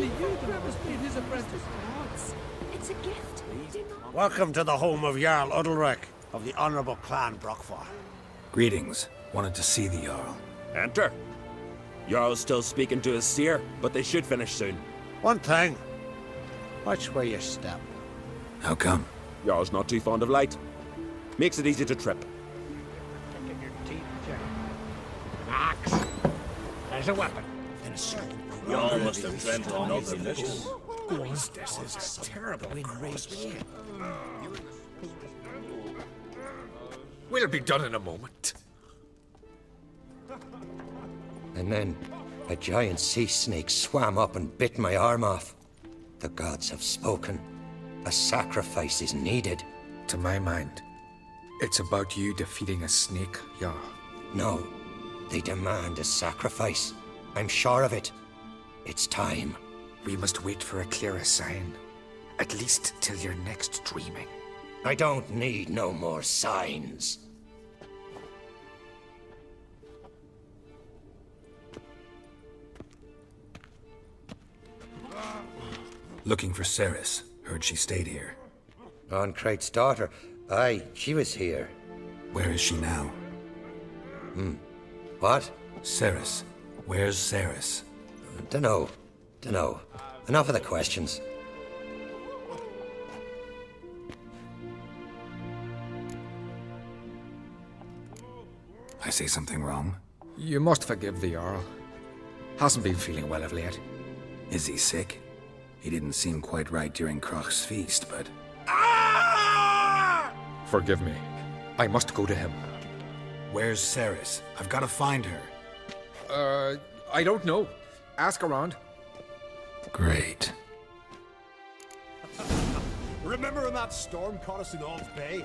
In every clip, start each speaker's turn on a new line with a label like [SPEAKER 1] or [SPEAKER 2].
[SPEAKER 1] Only you Travis made his apprentice.
[SPEAKER 2] It's a gift.
[SPEAKER 3] Welcome to the home of Jarl Udalric of the Honourable Clan Brockfar.
[SPEAKER 4] Greetings. Wanted to see the Jarl.
[SPEAKER 5] Enter. Jarl's still speaking to his seer, but they should finish soon.
[SPEAKER 3] One thing. Watch where you step.
[SPEAKER 4] How come?
[SPEAKER 5] Jarl's not too fond of light. Makes it easy to trip.
[SPEAKER 3] An axe. There's a weapon.
[SPEAKER 6] Jarl must have dreamt on other missions.
[SPEAKER 3] This is a terrible cross.
[SPEAKER 7] We'll be done in a moment.
[SPEAKER 8] And then a giant sea snake swam up and bit my arm off. The gods have spoken. A sacrifice is needed.
[SPEAKER 7] To my mind, it's about you defeating a snake, Jarl.
[SPEAKER 8] No, they demand a sacrifice. I'm sure of it. It's time.
[SPEAKER 7] We must wait for a clearer sign. At least till your next dreaming.
[SPEAKER 8] I don't need no more signs.
[SPEAKER 4] Looking for Ceres. Heard she stayed here.
[SPEAKER 8] On Crate's daughter. Aye, she was here.
[SPEAKER 4] Where is she now?
[SPEAKER 8] What?
[SPEAKER 4] Ceres. Where's Ceres?
[SPEAKER 8] Dunno. Enough of the questions.
[SPEAKER 4] I say something wrong?
[SPEAKER 7] You must forgive the Jarl. Hasn't been feeling well of late.
[SPEAKER 4] Is he sick? He didn't seem quite right during Crach's feast, but...
[SPEAKER 7] Forgive me. I must go to him.
[SPEAKER 4] Where's Ceres? I've got to find her.
[SPEAKER 7] I don't know. Ask around.
[SPEAKER 4] Great.
[SPEAKER 6] Remember when that storm caught us in Ald's Bay?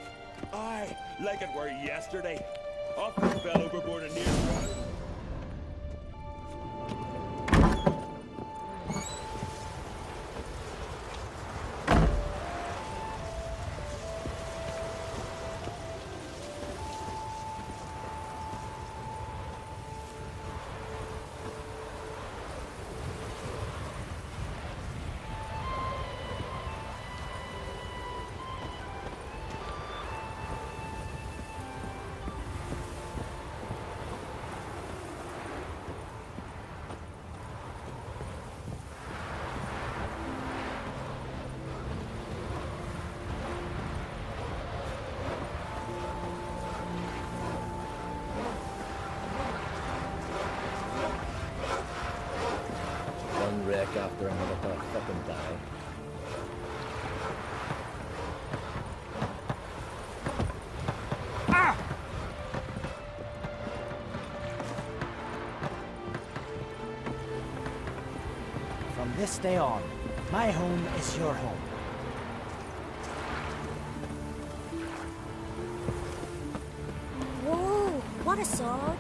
[SPEAKER 5] Aye, like it were yesterday. Off we fell overboard and near drowned.
[SPEAKER 9] One wreck after another till I fucking die.
[SPEAKER 10] From this day on, my home is your home.
[SPEAKER 2] Whoa, what a sword.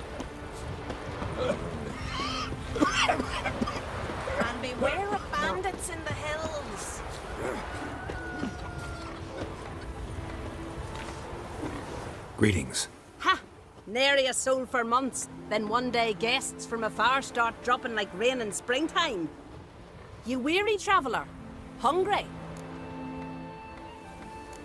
[SPEAKER 2] And beware of bandits in the hills.
[SPEAKER 4] Greetings.
[SPEAKER 2] Ha! Nary a soul for months. Then one day guests from afar start dropping like rain in springtime. You weary traveller? Hungry?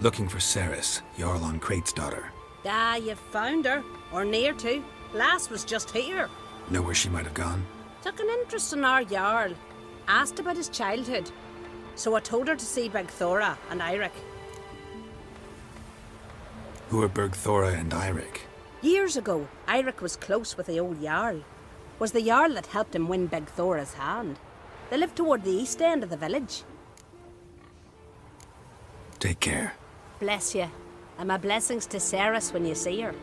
[SPEAKER 4] Looking for Ceres, Jarl on Crate's daughter.
[SPEAKER 2] Ah, you've found her. Or near to. Lass was just here.
[SPEAKER 4] Know where she might have gone?
[SPEAKER 2] Took an interest in our Jarl. Asked about his childhood. So I told her to see Bergthora and Eirik.
[SPEAKER 4] Who are Bergthora and Eirik?
[SPEAKER 2] Years ago, Eirik was close with the old Jarl. Was the Jarl that helped him win Bergthora's hand. They lived toward the east end of the village.
[SPEAKER 4] Take care.
[SPEAKER 2] Bless you. And my blessings to Ceres when you see her.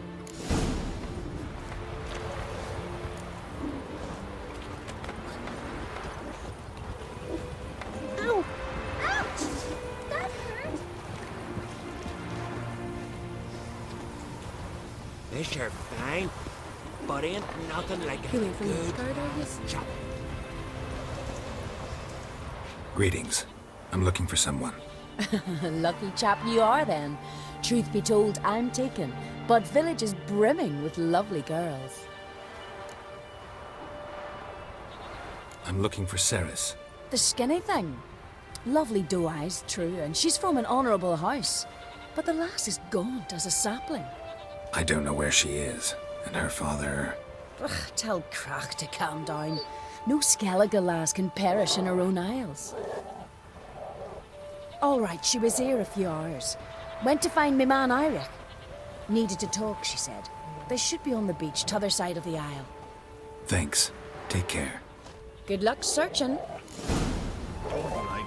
[SPEAKER 2] Ow! Ouch! That hurt!
[SPEAKER 5] This you're fine, but ain't nothing like a good chop.
[SPEAKER 4] Greetings. I'm looking for someone.
[SPEAKER 11] Lucky chap you are then. Truth be told, I'm taken, but village is brimming with lovely girls.
[SPEAKER 4] I'm looking for Ceres.
[SPEAKER 11] The skinny thing. Lovely doe eyes, true, and she's from an honourable house. But the lass is gaunt as a sapling.
[SPEAKER 4] I don't know where she is, and her father...
[SPEAKER 11] Ugh, tell Crach to calm down. No Skellige lass can perish in her own isles. All right, she was here a few hours. Went to find me man Eirik. Needed to talk, she said. They should be on the beach, t'other side of the isle.
[SPEAKER 4] Thanks. Take care.
[SPEAKER 11] Good luck searching.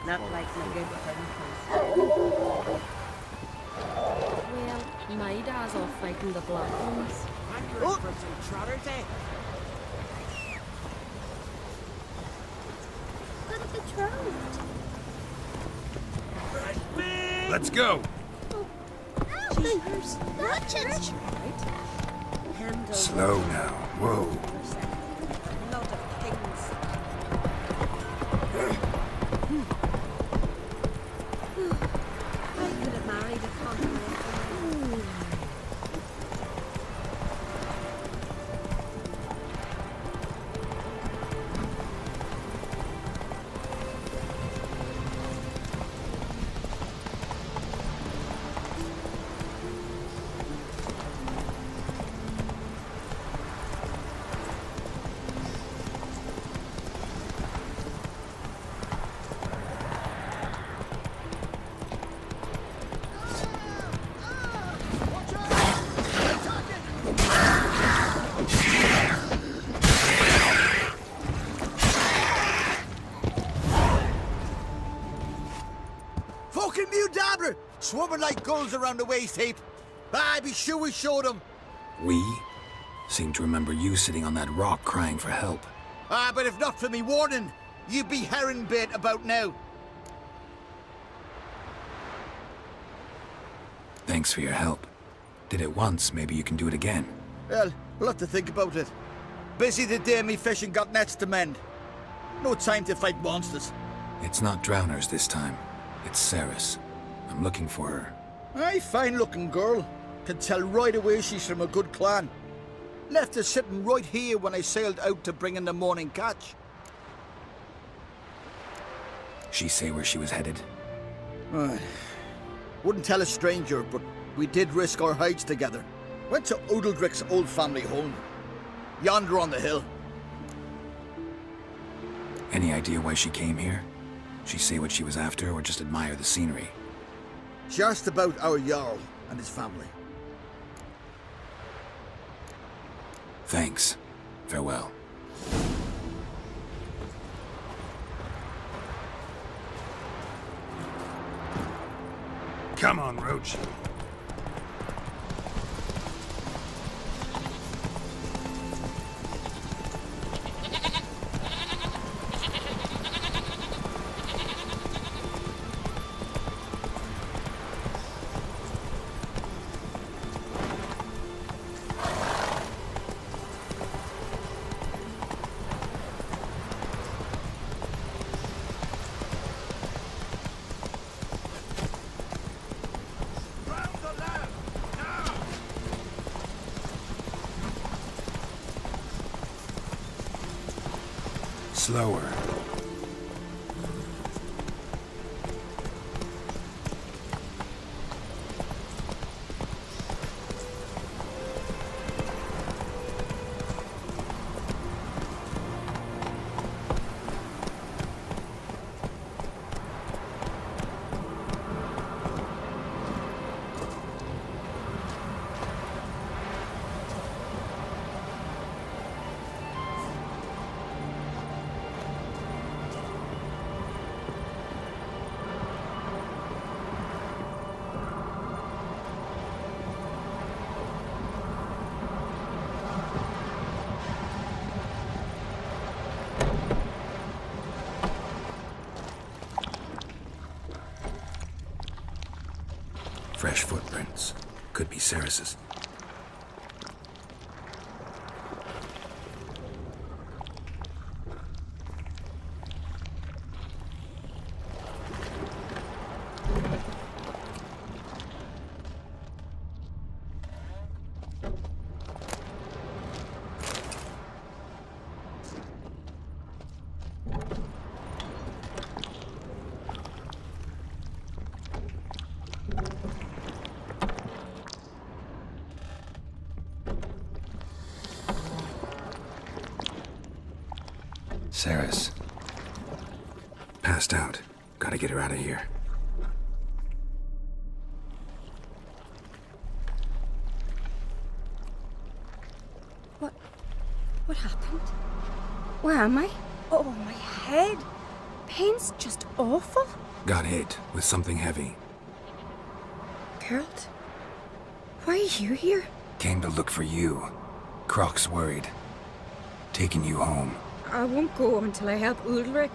[SPEAKER 2] Not like my good friend.
[SPEAKER 12] Well, my dad's off fighting the black ones.
[SPEAKER 5] Accurate for some trotters, eh?
[SPEAKER 12] Got betrothed.
[SPEAKER 6] Let's go.
[SPEAKER 12] Jeepers. Watch it.
[SPEAKER 4] Slow now. Whoa.
[SPEAKER 2] Lot of kings. I could have married a continent.
[SPEAKER 3] Fucking Mudabra! Swarming like gulls around the waist heap. I be sure we showed them.
[SPEAKER 4] We? Seem to remember you sitting on that rock crying for help.
[SPEAKER 3] But if not for me warning, you'd be herring bait about now.
[SPEAKER 4] Thanks for your help. Did it once, maybe you can do it again.
[SPEAKER 3] Well, we'll have to think about it. Busy the day me fishing got nets to mend. No time to fight monsters.
[SPEAKER 4] It's not drowners this time. It's Ceres. I'm looking for her.
[SPEAKER 3] Aye, fine-looking girl. Can tell right away she's from a good clan. Left her sitting right here when I sailed out to bring in the morning catch.
[SPEAKER 4] She say where she was headed?
[SPEAKER 3] Wouldn't tell a stranger, but we did risk our hides together. Went to Odeldrick's old family home. Yonder on the hill.
[SPEAKER 4] Any idea why she came here? She say what she was after, or just admire the scenery?
[SPEAKER 3] She asked about our Jarl and his family.
[SPEAKER 4] Thanks. Farewell.
[SPEAKER 6] Come on, Roach.
[SPEAKER 4] Slower. Fresh footprints. Could be Ceres's. Saris. Passed out. Gotta get her out of here.
[SPEAKER 11] What happened? Where am I? Oh, my head. Pain's just awful.
[SPEAKER 4] Got hit with something heavy.
[SPEAKER 11] Geralt? Why are you here?
[SPEAKER 4] Came to look for you. Croc's worried. Taking you home.
[SPEAKER 11] I won't go until I help Ulrich.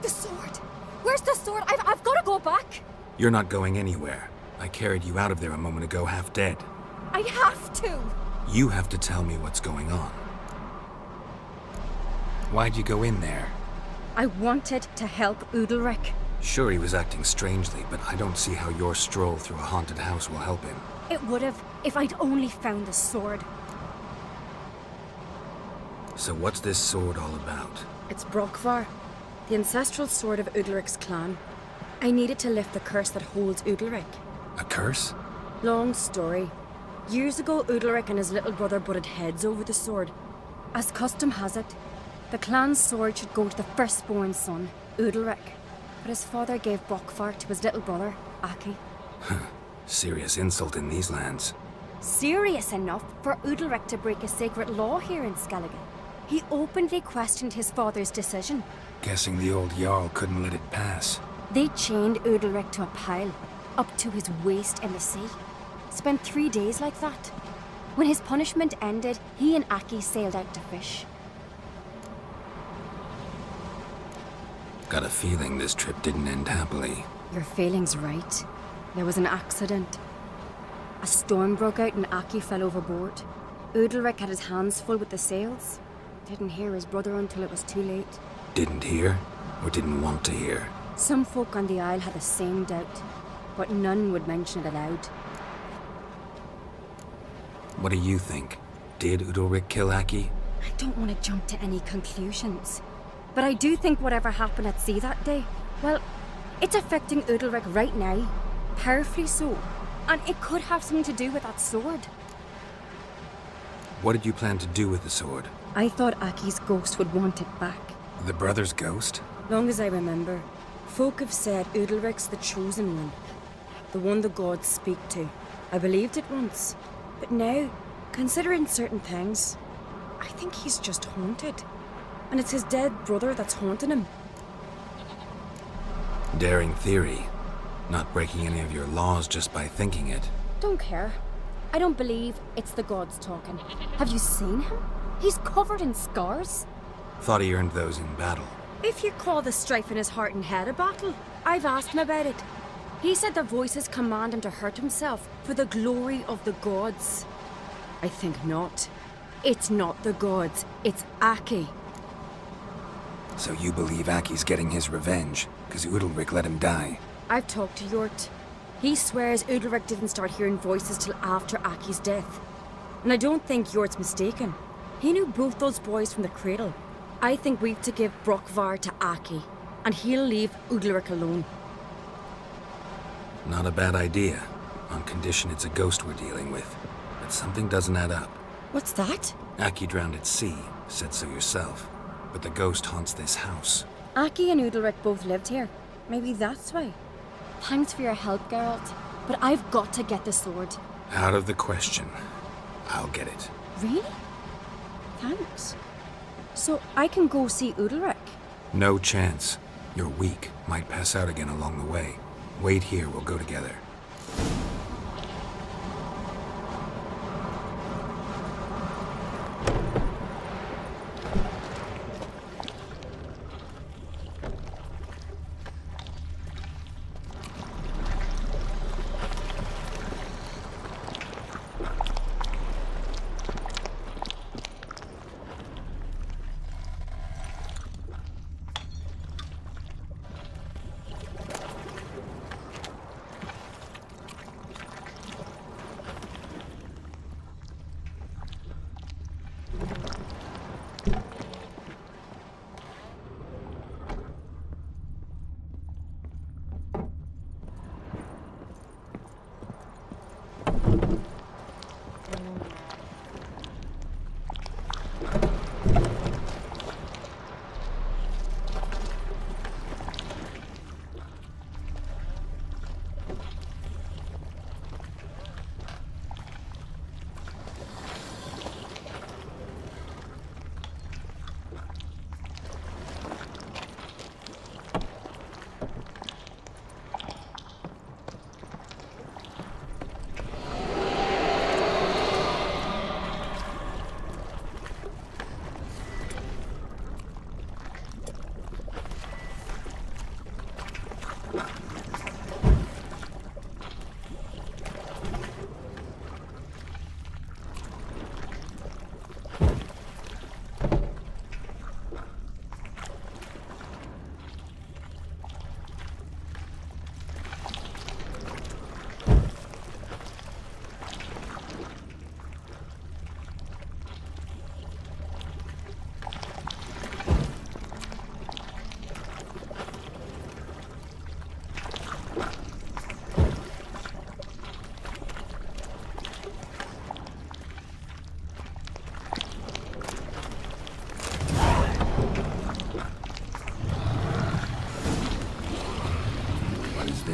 [SPEAKER 11] The sword! Where's the sword? I've got to go back!
[SPEAKER 4] You're not going anywhere. I carried you out of there a moment ago half dead.
[SPEAKER 11] I have to!
[SPEAKER 4] You have to tell me what's going on. Why'd you go in there?
[SPEAKER 11] I wanted to help Ulrich.
[SPEAKER 4] Sure, he was acting strangely, but I don't see how your stroll through a haunted house will help him.
[SPEAKER 11] It would have, if I'd only found the sword.
[SPEAKER 4] So what's this sword all about?
[SPEAKER 11] It's Brokvar, the ancestral sword of Udalric's clan. I needed to lift the curse that holds Udalric.
[SPEAKER 4] A curse?
[SPEAKER 11] Long story. Years ago, Udalric and his little brother butted heads over the sword. As custom has it, the clan's sword should go to the firstborn son, Udalric. But his father gave Brokvar to his little brother, Aki.
[SPEAKER 4] Serious insult in these lands.
[SPEAKER 11] Serious enough for Udalric to break a sacred law here in Skellige. He openly questioned his father's decision.
[SPEAKER 4] Guessing the old Jarl couldn't let it pass.
[SPEAKER 11] They chained Udalric to a pile, up to his waist in the sea. Spent 3 days like that. When his punishment ended, he and Aki sailed out to fish.
[SPEAKER 4] Got a feeling this trip didn't end happily.
[SPEAKER 11] Your feeling's right. There was an accident. A storm broke out and Aki fell overboard. Udalric had his hands full with the sails. Didn't hear his brother until it was too late.
[SPEAKER 4] Didn't hear? Or didn't want to hear?
[SPEAKER 11] Some folk on the Isle had the same doubt, but none would mention it aloud.
[SPEAKER 4] What do you think? Did Udalric kill Aki?
[SPEAKER 11] I don't want to jump to any conclusions. But I do think whatever happened at sea that day, well, it's affecting Udalric right now. Powerfully so. And it could have something to do with that sword.
[SPEAKER 4] What did you plan to do with the sword?
[SPEAKER 11] I thought Aki's ghost would want it back.
[SPEAKER 4] The brother's ghost?
[SPEAKER 11] Long as I remember, folk have said Udalric's the chosen one. The one the gods speak to. I believed it once. But now, considering certain things, I think he's just haunted. And it's his dead brother that's haunting him.
[SPEAKER 4] Daring theory. Not breaking any of your laws just by thinking it.
[SPEAKER 11] Don't care. I don't believe it's the gods talking. Have you seen him? He's covered in scars.
[SPEAKER 4] Thought he earned those in battle.
[SPEAKER 11] If you call the strife in his heart and head a battle, I've asked him about it. He said the voices command him to hurt himself for the glory of the gods. I think not. It's not the gods, it's Aki.
[SPEAKER 4] So you believe Aki's getting his revenge, because Udalric let him die?
[SPEAKER 11] I've talked to Yort. He swears Udalric didn't start hearing voices till after Aki's death. And I don't think Yort's mistaken. He knew both those boys from the cradle. I think we've to give Brokvar to Aki, and he'll leave Udalric alone.
[SPEAKER 4] Not a bad idea, on condition it's a ghost we're dealing with. But something doesn't add up.
[SPEAKER 11] What's that?
[SPEAKER 4] Aki drowned at sea, said so yourself. But the ghost haunts this house.
[SPEAKER 11] Aki and Udalric both lived here. Maybe that's why. Thanks for your help, Geralt. But I've got to get the sword.
[SPEAKER 4] Out of the question. I'll get it.
[SPEAKER 11] Really? Thanks. So I can go see Udalric?
[SPEAKER 4] No chance. You're weak. Might pass out again along the way. Wait here, we'll go together.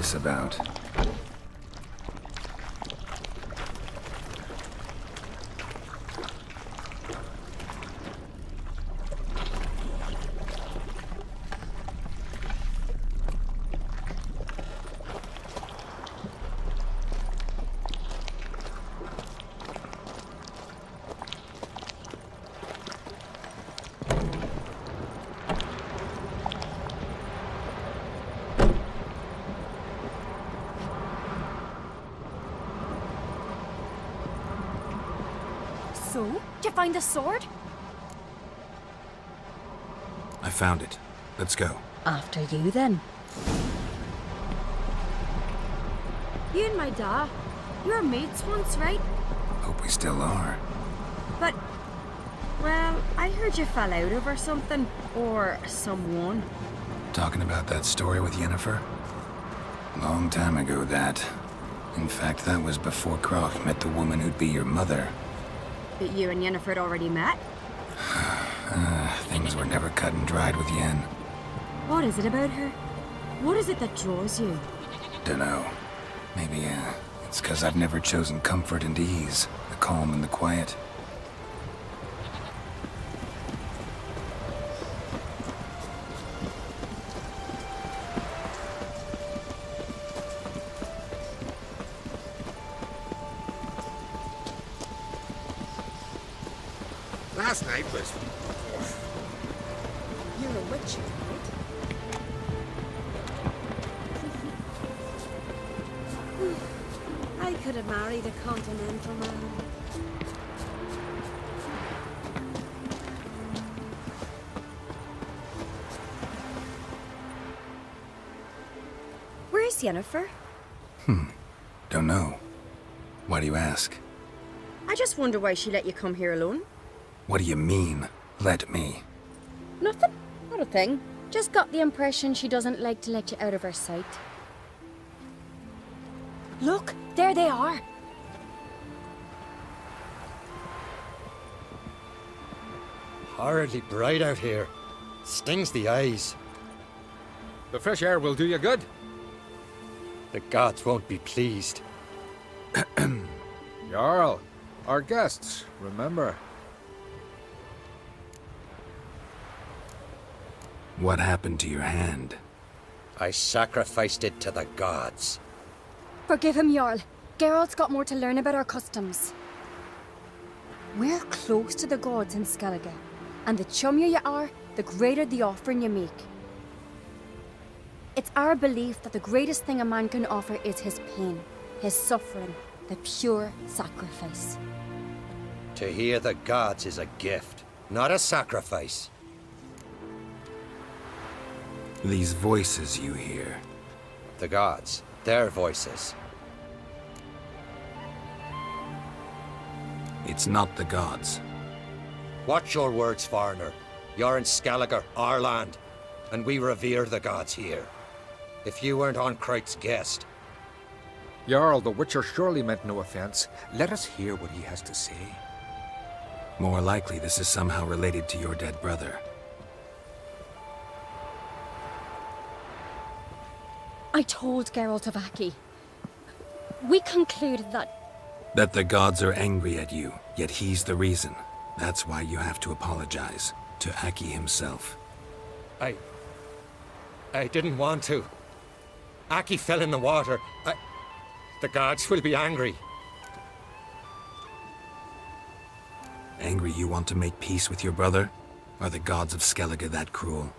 [SPEAKER 4] this about?
[SPEAKER 11] So, did you find the sword?
[SPEAKER 4] I found it. Let's go.
[SPEAKER 11] After you, then. You and my da, you were mates once, right?
[SPEAKER 4] Hope we still are.
[SPEAKER 11] But, well, I heard you fell out over something. Or someone.
[SPEAKER 4] Talking about that story with Yennefer? Long time ago, that. In fact, that was before Croc met the woman who'd be your mother.
[SPEAKER 11] But you and Yennefer had already met?
[SPEAKER 4] Things were never cut and dried with Yen.
[SPEAKER 11] What is it about her? What is it that draws you?
[SPEAKER 4] Dunno. Maybe, it's 'cause I've never chosen comfort and ease, the calm and the quiet.
[SPEAKER 7] Last night was...
[SPEAKER 11] You're a witch, right?
[SPEAKER 2] I could have married a continental man.
[SPEAKER 11] Where's Yennefer?
[SPEAKER 4] Don't know. Why do you ask?
[SPEAKER 11] I just wonder why she let you come here alone.
[SPEAKER 4] What do you mean, let me?
[SPEAKER 11] Nothing. Not a thing. Just got the impression she doesn't like to let you out of her sight. Look, there they are.
[SPEAKER 8] Horridly bright out here. Stings the eyes.
[SPEAKER 13] The fresh air will do you good.
[SPEAKER 8] The gods won't be pleased.
[SPEAKER 13] Jarl, our guests, remember.
[SPEAKER 4] What happened to your hand?
[SPEAKER 8] I sacrificed it to the gods.
[SPEAKER 11] Forgive him, Jarl. Geralt's got more to learn about our customs. We're close to the gods in Skellige, and the chummier you are, the greater the offering you make. It's our belief that the greatest thing a man can offer is his pain, his suffering, the pure sacrifice.
[SPEAKER 8] To hear the gods is a gift, not a sacrifice.
[SPEAKER 4] These voices you hear.
[SPEAKER 8] The gods, their voices.
[SPEAKER 4] It's not the gods.
[SPEAKER 8] Watch your words, foreigner. You're in Skellige, our land, and we revere the gods here. If you weren't on Kright's guest...
[SPEAKER 13] Jarl, the Witcher surely meant no offense. Let us hear what he has to say.
[SPEAKER 4] More likely this is somehow related to your dead brother.
[SPEAKER 11] I told Geralt of Aki. We concluded that...
[SPEAKER 4] That the gods are angry at you, yet he's the reason. That's why you have to apologize. To Aki himself.
[SPEAKER 8] I didn't want to. Aki fell in the water. The gods will be angry.
[SPEAKER 4] Angry you want to make peace with your brother? Are the gods of Skellige that cruel?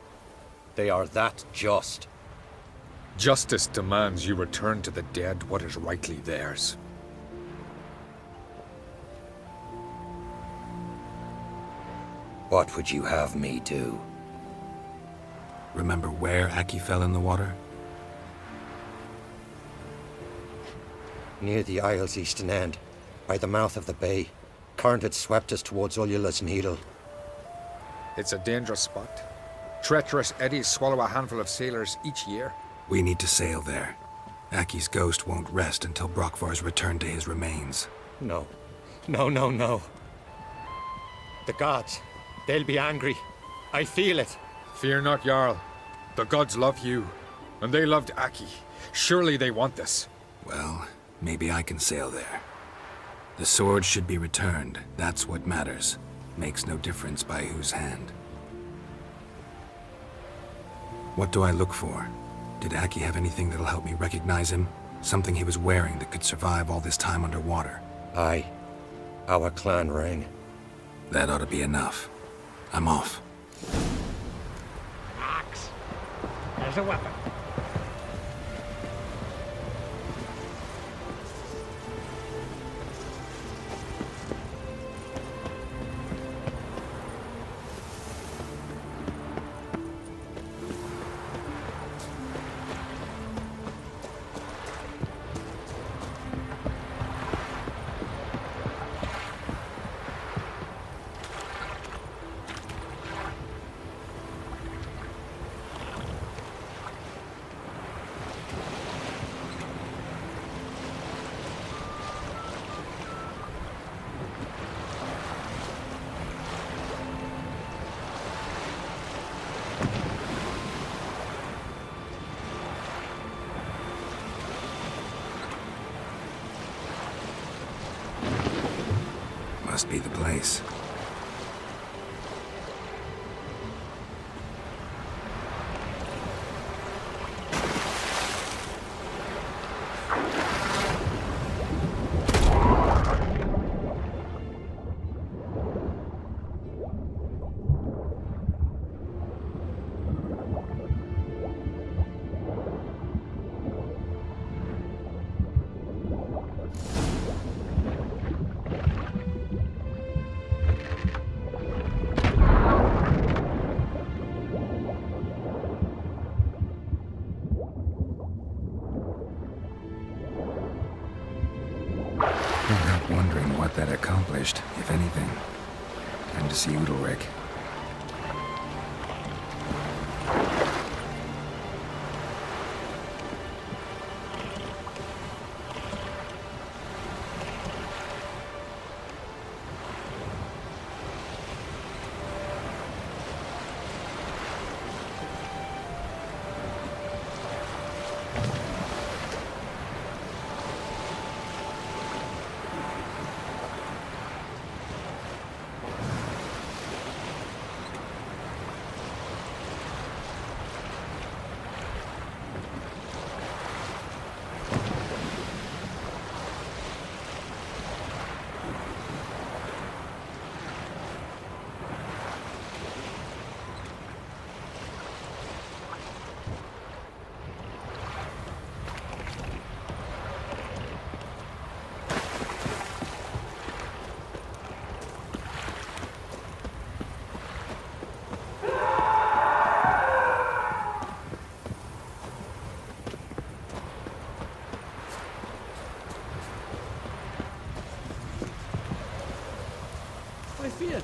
[SPEAKER 8] They are that just.
[SPEAKER 13] Justice demands you return to the dead what is rightly theirs.
[SPEAKER 8] What would you have me do?
[SPEAKER 4] Remember where Aki fell in the water?
[SPEAKER 8] Near the Isle's eastern end, by the mouth of the bay. Current had swept us towards Ullula's Needle.
[SPEAKER 13] It's a dangerous spot. Treacherous eddies swallow a handful of sailors each year.
[SPEAKER 4] We need to sail there. Aki's ghost won't rest until Brokvar's returned to his remains.
[SPEAKER 8] No. No. The gods, they'll be angry. I feel it.
[SPEAKER 13] Fear not, Jarl. The gods love you. And they loved Aki. Surely they want this.
[SPEAKER 4] Well, maybe I can sail there. The sword should be returned. That's what matters. Makes no difference by whose hand. What do I look for? Did Aki have anything that'll help me recognize him? Something he was wearing that could survive all this time underwater?
[SPEAKER 8] Aye. Our clan ring.
[SPEAKER 4] That ought to be enough. I'm off.
[SPEAKER 10] Axe. There's a weapon.
[SPEAKER 4] Must be the place. Wondering what that accomplished, if anything. And to see Udalric.
[SPEAKER 1] I feared.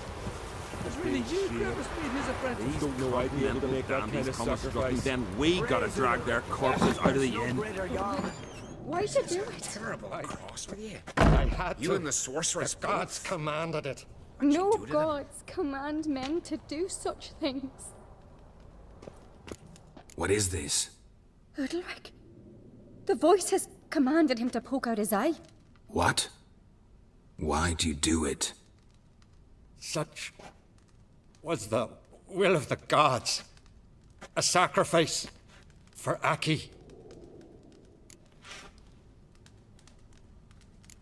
[SPEAKER 1] It's really you, Kravis, being his apprentice.
[SPEAKER 5] He don't know I'd be able to make that kind of sacrifice. Then we gotta drag their corpses out of the inn.
[SPEAKER 11] Why'd you do it?
[SPEAKER 7] Terrible cross with you.
[SPEAKER 8] I had
[SPEAKER 7] You
[SPEAKER 8] to.
[SPEAKER 7] and the sorceress
[SPEAKER 8] The gods commanded it.
[SPEAKER 11] No gods command men to do such things.
[SPEAKER 4] What is this?
[SPEAKER 11] Udalric. The voice has commanded him to poke out his eye.
[SPEAKER 4] What? Why'd you do it?
[SPEAKER 8] Such was the will of the gods. A sacrifice for Aki.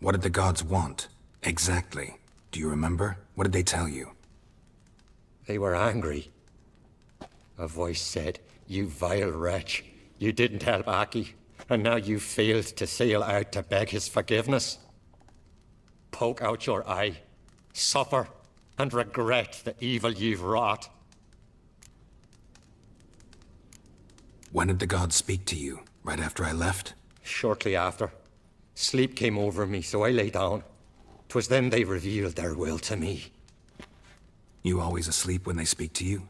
[SPEAKER 4] What did the gods want? Exactly. Do you remember? What did they tell you?
[SPEAKER 8] They were angry. A voice said, "You vile wretch, you didn't help Aki, and now you failed to sail out to beg his forgiveness. Poke out your eye, suffer, and regret the evil you've wrought."
[SPEAKER 4] When did the gods speak to you? Right after I left?
[SPEAKER 8] Shortly after. Sleep came over me, so I lay down. 'Twas then they revealed their will to me.
[SPEAKER 4] You always asleep when they speak to you?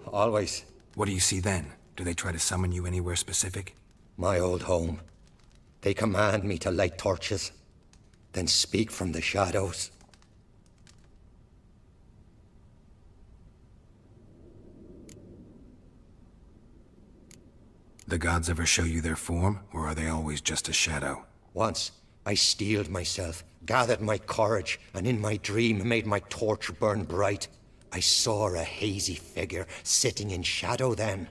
[SPEAKER 8] Always.
[SPEAKER 4] What do you see then? Do they try to summon you anywhere specific?
[SPEAKER 8] My old home. They command me to light torches, then speak from the shadows.
[SPEAKER 4] The gods ever show you their form, or are they always just a shadow?
[SPEAKER 8] Once, I steeled myself, gathered my courage, and in my dream made my torch burn bright. I saw a hazy figure sitting in shadow then.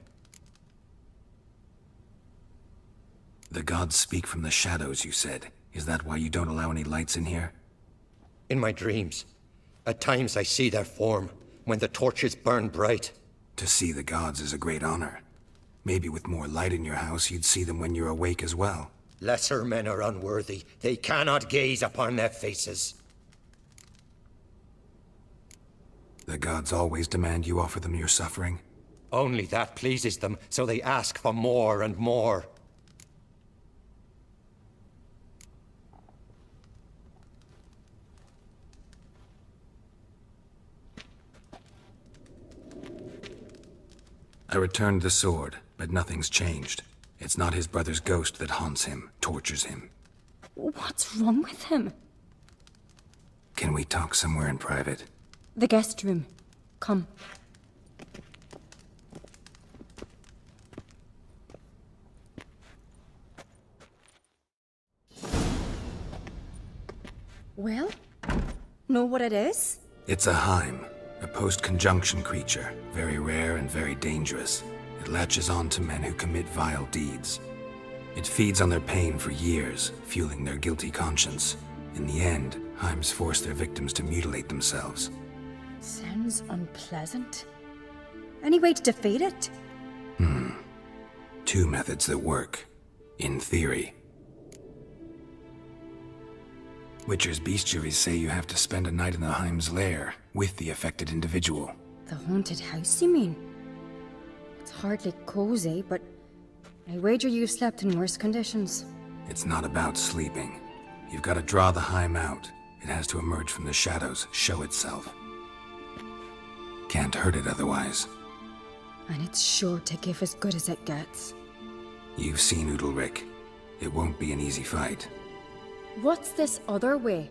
[SPEAKER 4] The gods speak from the shadows, you said. Is that why you don't allow any lights in here?
[SPEAKER 8] In my dreams. At times I see their form, when the torches burn bright.
[SPEAKER 4] To see the gods is a great honor. Maybe with more light in your house, you'd see them when you're awake as well.
[SPEAKER 8] Lesser men are unworthy. They cannot gaze upon their faces.
[SPEAKER 4] The gods always demand you offer them your suffering?
[SPEAKER 8] Only that pleases them, so they ask for more and more.
[SPEAKER 4] I returned the sword, but nothing's changed. It's not his brother's ghost that haunts him, tortures him.
[SPEAKER 11] What's wrong with him?
[SPEAKER 4] Can we talk somewhere in private?
[SPEAKER 11] The guest room. Come. Well, know what it is?
[SPEAKER 4] It's a Heim, a post-conjunction creature, very rare and very dangerous. It latches on to men who commit vile deeds. It feeds on their pain for years, fueling their guilty conscience. In the end, Heims force their victims to mutilate themselves.
[SPEAKER 11] Sounds unpleasant. Any way to defeat it?
[SPEAKER 4] Two methods that work. In theory. Witcher's bestiaries say you have to spend a night in the Heim's lair, with the affected individual.
[SPEAKER 11] The haunted house, you mean? It's hardly cozy, but I wager you've slept in worse conditions.
[SPEAKER 4] It's not about sleeping. You've got to draw the Heim out. It has to emerge from the shadows, show itself. Can't hurt it otherwise.
[SPEAKER 11] And it's sure to give as good as it gets.
[SPEAKER 4] You've seen Udalric. It won't be an easy fight.
[SPEAKER 11] What's this other way?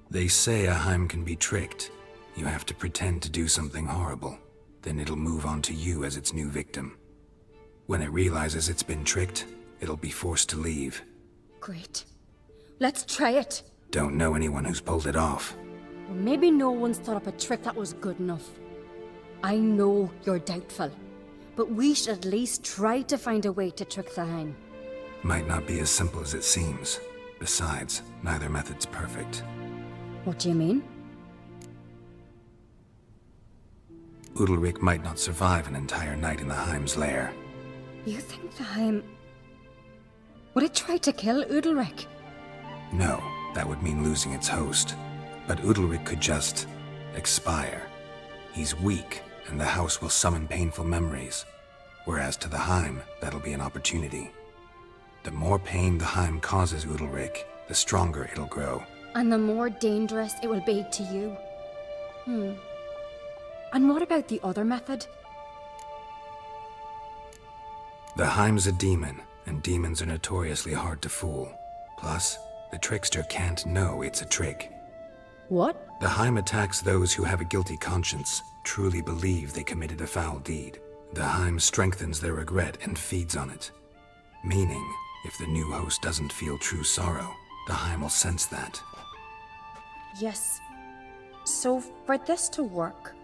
[SPEAKER 4] They say a Heim can be tricked. You have to pretend to do something horrible. Then it'll move on to you as its new victim. When it realizes it's been tricked, it'll be forced to leave.
[SPEAKER 11] Great. Let's try it.
[SPEAKER 4] Don't know anyone who's pulled it off.
[SPEAKER 11] Or maybe no one's thought up a trick that was good enough. I know you're doubtful, but we should at least try to find a way to trick the Heim.
[SPEAKER 4] Might not be as simple as it seems. Besides, neither method's perfect.
[SPEAKER 11] What do you mean?
[SPEAKER 4] Udalric might not survive an entire night in the Heim's lair.
[SPEAKER 11] You think the Heim... Would it try to kill Udalric?
[SPEAKER 4] No, that would mean losing its host. But Udalric could just... expire. He's weak, and the house will summon painful memories. Whereas to the Heim, that'll be an opportunity. The more pain the Heim causes Udalric, the stronger it'll grow.
[SPEAKER 11] And the more dangerous it will be to you. And what about the other method?
[SPEAKER 4] The Heim's a demon, and demons are notoriously hard to fool. Plus, the trickster can't know it's a trick.
[SPEAKER 11] What?
[SPEAKER 4] The Heim attacks those who have a guilty conscience, truly believe they committed a foul deed. The Heim strengthens their regret and feeds on it. Meaning, if the new host doesn't feel true sorrow, the Heim will sense that.
[SPEAKER 11] Yes. So, for this to work,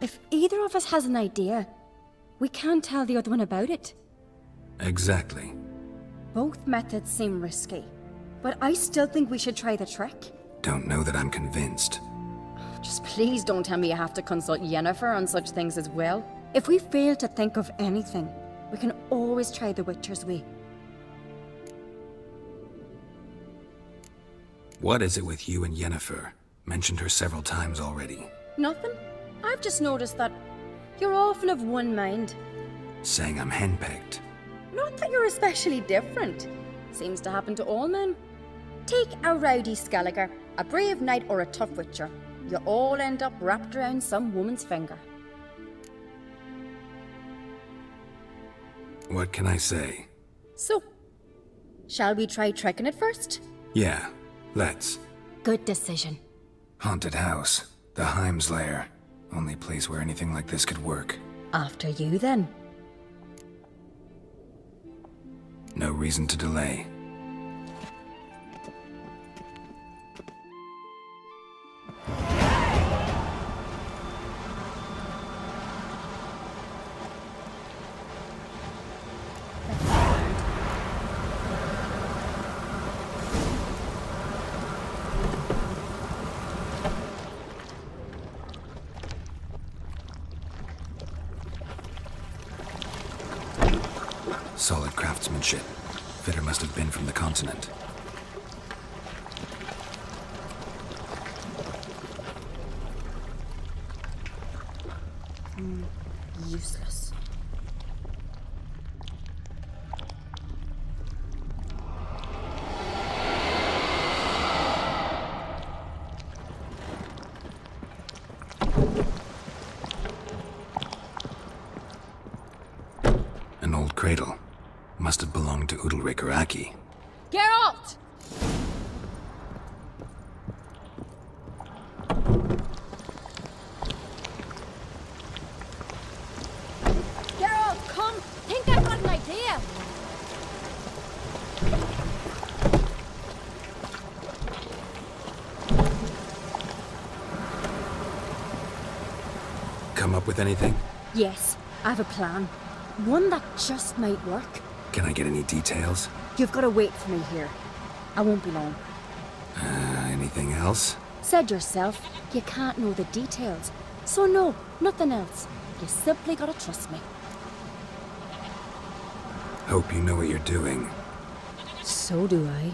[SPEAKER 11] if either of us has an idea, we can tell the other one about it.
[SPEAKER 4] Exactly.
[SPEAKER 11] Both methods seem risky, but I still think we should try the trick.
[SPEAKER 4] Don't know that I'm convinced.
[SPEAKER 11] Just please don't tell me you have to consult Yennefer on such things as well. If we fail to think of anything, we can always try the Witcher's way.
[SPEAKER 4] What is it with you and Yennefer? Mentioned her several times already.
[SPEAKER 11] Nothing. I've just noticed that you're often of one mind.
[SPEAKER 4] Saying I'm henpecked.
[SPEAKER 11] Not that you're especially different. Seems to happen to all men. Take a rowdy Skelliger, a brave knight or a tough witcher. You all end up wrapped around some woman's finger.
[SPEAKER 4] What can I say?
[SPEAKER 11] So, shall we try tricking it first?
[SPEAKER 4] Yeah, let's.
[SPEAKER 11] Good decision.
[SPEAKER 4] Haunted house. The Heim's lair. Only place where anything like this could work.
[SPEAKER 11] After you, then.
[SPEAKER 4] No reason to delay. Solid craftsmanship. Fitter must have been from the continent.
[SPEAKER 11] Useless.
[SPEAKER 4] An old cradle. Must have belonged to Udalric or Aki.
[SPEAKER 12] Geralt! Geralt, come! Think I've got an idea!
[SPEAKER 4] Come up with anything?
[SPEAKER 11] Yes, I have a plan. One that just might work.
[SPEAKER 4] Can I get any details?
[SPEAKER 11] You've got to wait for me here. I won't be long.
[SPEAKER 4] Anything else?
[SPEAKER 11] Said yourself, you can't know the details. So no, nothing else. You simply gotta trust me.
[SPEAKER 4] Hope you know what you're doing.
[SPEAKER 11] So do I.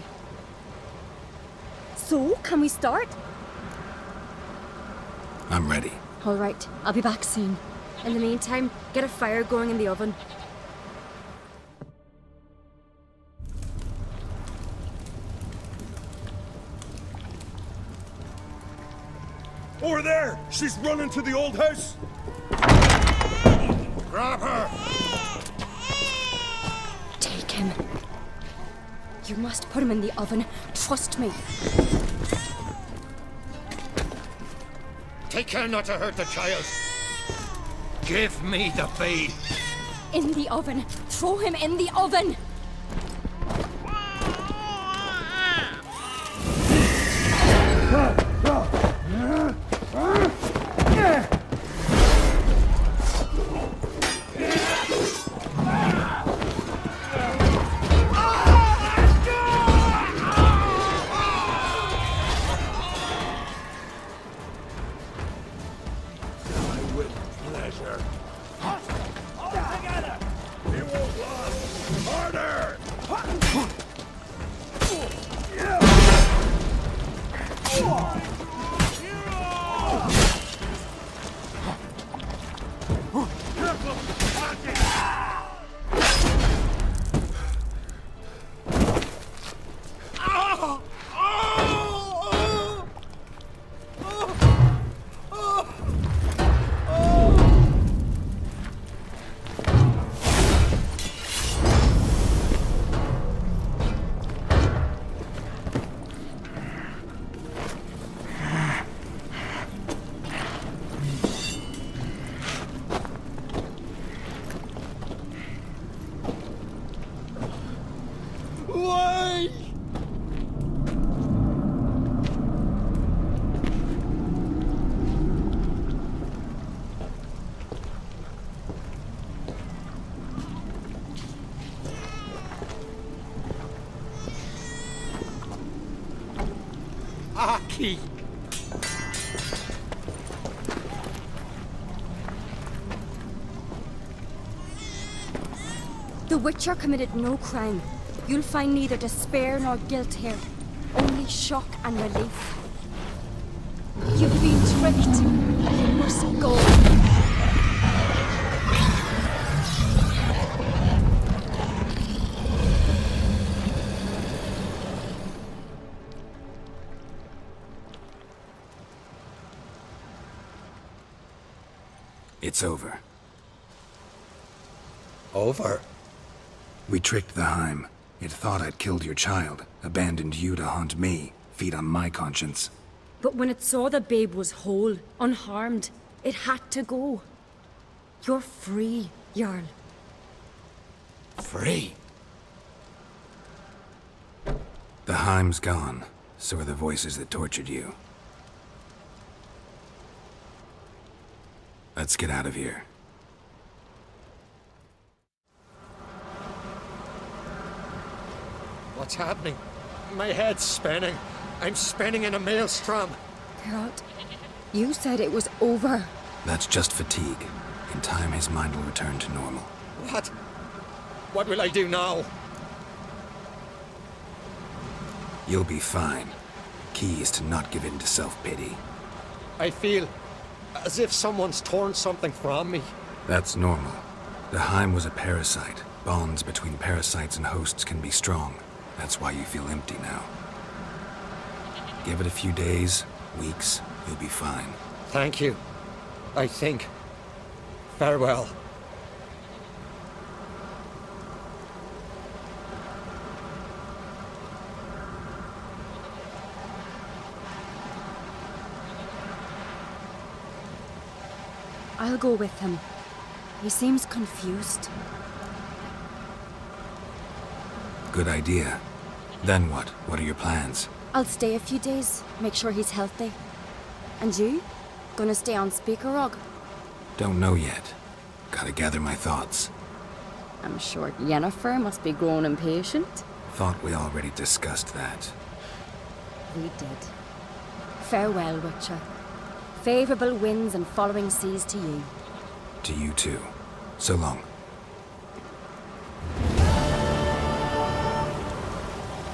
[SPEAKER 11] So, can we start?
[SPEAKER 4] I'm ready.
[SPEAKER 11] All right, I'll be back soon. In the meantime, get a fire going in the oven.
[SPEAKER 6] Over there! She's running to the old house! Grab her!
[SPEAKER 11] Take him. You must put him in the oven. Trust me.
[SPEAKER 8] Take care not to hurt the child. Give me the babe.
[SPEAKER 11] In the oven. Throw him in the oven.
[SPEAKER 8] Aki!
[SPEAKER 11] The Witcher committed no crime. You'll find neither despair nor guilt here. Only shock and relief. You've been tricked. You must go.
[SPEAKER 4] It's over.
[SPEAKER 8] Over?
[SPEAKER 4] We tricked the Heim. It thought I'd killed your child, abandoned you to haunt me, feed on my conscience.
[SPEAKER 11] But when it saw the babe was whole, unharmed, it had to go. You're free, Jarl.
[SPEAKER 8] Free?
[SPEAKER 4] The Heim's gone, so are the voices that tortured you. Let's get out of here.
[SPEAKER 8] What's happening? My head's spinning. I'm spinning in a maelstrom.
[SPEAKER 11] Geralt, you said it was over.
[SPEAKER 4] That's just fatigue. In time, his mind will return to normal.
[SPEAKER 8] What? What will I do now?
[SPEAKER 4] You'll be fine. Key is to not give in to self-pity.
[SPEAKER 8] I feel as if someone's torn something from me.
[SPEAKER 4] That's normal. The Heim was a parasite. Bonds between parasites and hosts can be strong. That's why you feel empty now. Give it a few days, weeks, you'll be fine.
[SPEAKER 8] Thank you. I think. Farewell.
[SPEAKER 11] I'll go with him. He seems confused.
[SPEAKER 4] Good idea. Then what? What are your plans?
[SPEAKER 11] I'll stay a few days, make sure he's healthy. And you? Gonna stay on Speaker Rog?
[SPEAKER 4] Don't know yet. Gotta gather my thoughts.
[SPEAKER 11] I'm sure Yennefer must be growing impatient.
[SPEAKER 4] Thought we already discussed that.
[SPEAKER 11] We did. Farewell, Witcher. Favourable winds and following seas to you.
[SPEAKER 4] To you too. So long.